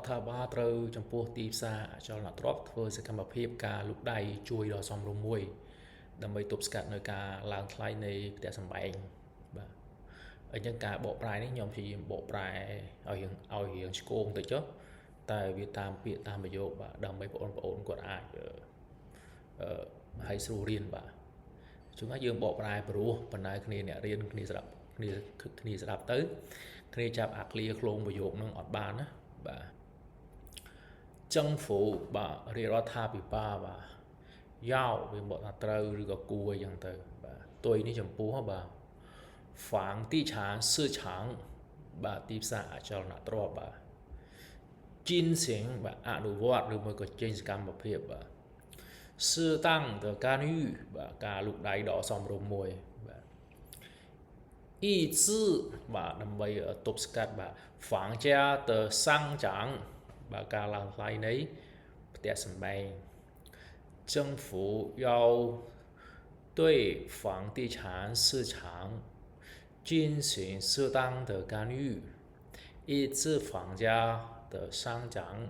ថាបាត្រូវចំពោះទីផ្សារអចលនទ្រព្យធ្វើសកម្មភាពការលូកដៃជួយដល់សមរម្យមួយដើម្បីទប់ស្កាត់នៅការឡើងថ្លៃនៃផ្ទះសម្បែងបាទអញ្ចឹងការបកប្រែនេះខ្ញុំព្យាយាមបកប្រែឲ្យរៀងឆ្គងទៅចុះតែវាតាមពាក្យតាមប្រយោគបាទដើម្បីបងប្អូនគាត់អាចឲ្យស្រួលរៀនបាទជួនណាយើងបកប្រែព្រោះបណ្ដាគ្នាអ្នករៀនគ្នាស្ដាប់គ្នាស្ដាប់ទៅគ្នាចាប់អាឃ្លាឃ្លោងប្រយោគនឹងអត់បានណាបាទ政府បាទរាជរដ្ឋាភិបាលបាទយ៉ាវវាមកថាត្រូវឬក៏គួរអញ្ចឹងទៅបាទទុយនេះចំពោះបាទហ្វាងទីឆាន市场បាទទីផ្សារអចលនទ្រព្យបាទជីនសិងបាទអនុវត្តឬមួយក៏ចេញសកម្មភាពបាទ适当的干预បាទការលូកដៃដ៏សមរម្យមួយបាទ抑制បាទដើម្បីទប់ស្កាត់បាទ房价的上涨បាទការឡើងថ្លៃនៃផ្ទះសម្បែង政府要对房地产市场进行适当的干预抑制房价的上涨